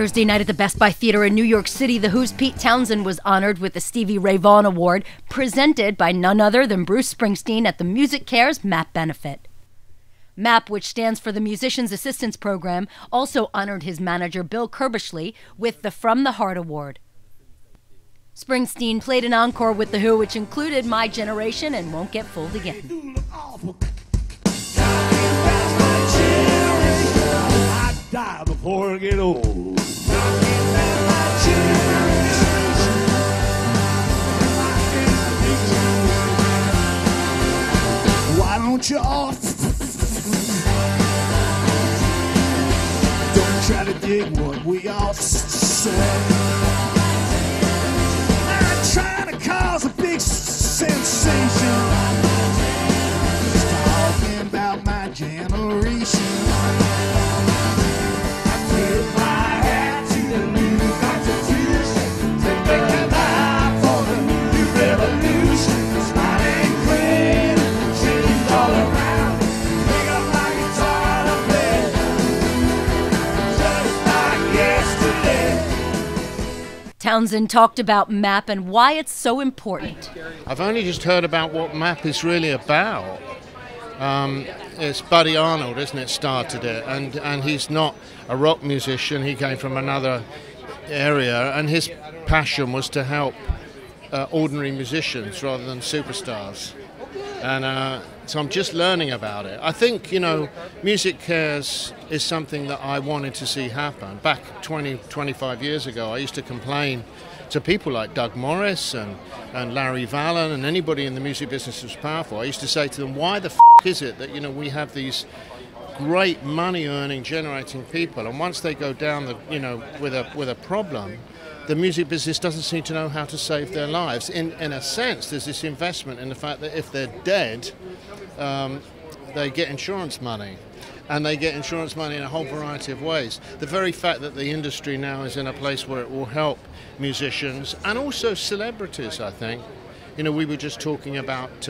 Thursday night at the Best Buy Theater in New York City, the Who's Pete Townshend was honored with the Stevie Ray Vaughan Award, presented by none other than Bruce Springsteen at the MusiCares MAP Benefit. MAP, which stands for the Musicians Assistance Program, also honored his manager Bill Kerbishley with the From the Heart Award. Springsteen played an encore with The Who, which included My Generation and Won't Get Fooled Again. Die before I get old. Why don't you all don't try to dig what we all say? Not trying to cause a big sensation, just talking about my generation. Townshend talked about MAP and why it's so important. I've only just heard about what MAP is really about. It's Buddy Arnold, isn't it, started it, and he's not a rock musician. He came from another area, and his passion was to help ordinary musicians rather than superstars. And so I'm just learning about it. I think, MusiCares is something that I wanted to see happen. Back 25 years ago, I used to complain to people like Doug Morris and Larry Vallen and anybody in the music business who's powerful. I used to say to them, why the is it that, we have these great money-earning, generating people, and once they go down with a problem, the music business doesn't seem to know how to save their lives. In a sense, there's this investment in the fact that if they're dead, they get insurance money. And they get insurance money in a whole variety of ways. The very fact that the industry now is in a place where it will help musicians and also celebrities, I think. We were just talking about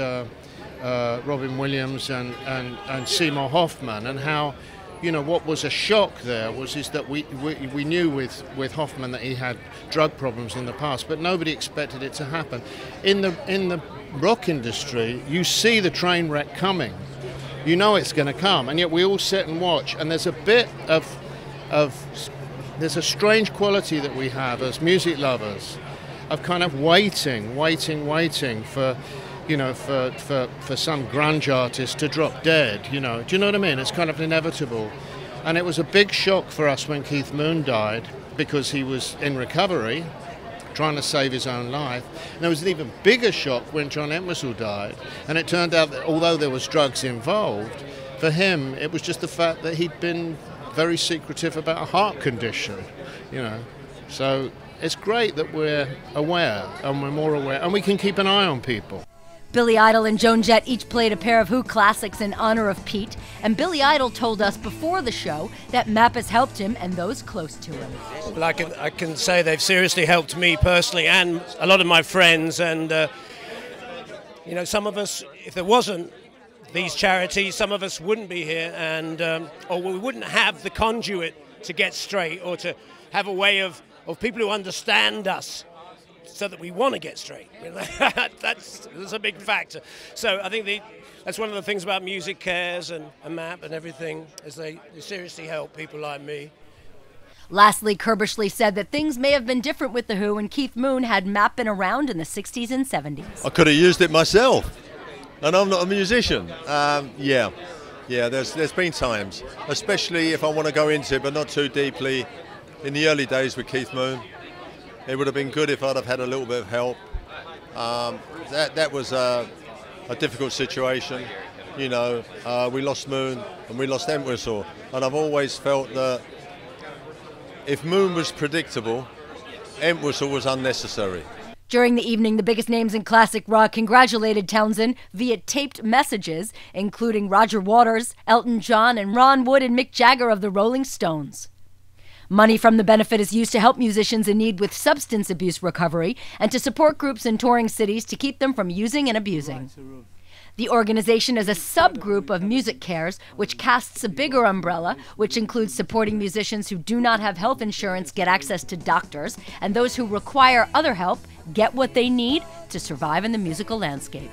Robin Williams and Seymour Hoffman, and how what was a shock there is that we knew with Hoffman that he had drug problems in the past, but nobody expected it to happen. In the rock industry, you see the train wreck coming. You know it's going to come, and yet we all sit and watch. And there's a bit there's a strange quality that we have as music lovers of kind of waiting for for some grunge artist to drop dead, Do you know what I mean? It's kind of inevitable. And it was a big shock for us when Keith Moon died, because he was in recovery, trying to save his own life. And there was an even bigger shock when John Entwistle died. And it turned out that although there was drugs involved, for him it was just the fact that he'd been very secretive about a heart condition, So it's great that we're aware, and we're more aware, and we can keep an eye on people. Billy Idol and Joan Jett each played a pair of Who classics in honor of Pete, and Billy Idol told us before the show that MAP has helped him and those close to him. Well, I can say they've seriously helped me personally and a lot of my friends, and some of us, if there wasn't these charities, some of us wouldn't be here, and or we wouldn't have the conduit to get straight, or to have a way of people who understand us, so that we want to get straight. That's a big factor. So I think that's one of the things about MusiCares and MAP and everything, is they seriously help people like me. Lastly, Kerbishley said that things may have been different with The Who when Keith Moon had MAP been around in the 60s and 70s. I could have used it myself, and I'm not a musician. Yeah, there's been times, especially if I want to go into it, but not too deeply. In the early days with Keith Moon, it would have been good if I'd have had a little bit of help. That was a difficult situation. We lost Moon and we lost Entwistle, and I've always felt that if Moon was predictable, Entwistle was unnecessary. During the evening, the biggest names in classic rock congratulated Townshend via taped messages, including Roger Waters, Elton John, and Ron Wood and Mick Jagger of the Rolling Stones. Money from the benefit is used to help musicians in need with substance abuse recovery and to support groups in touring cities to keep them from using and abusing. The organization is a subgroup of MusiCares, which casts a bigger umbrella, which includes supporting musicians who do not have health insurance get access to doctors, and those who require other help get what they need to survive in the musical landscape.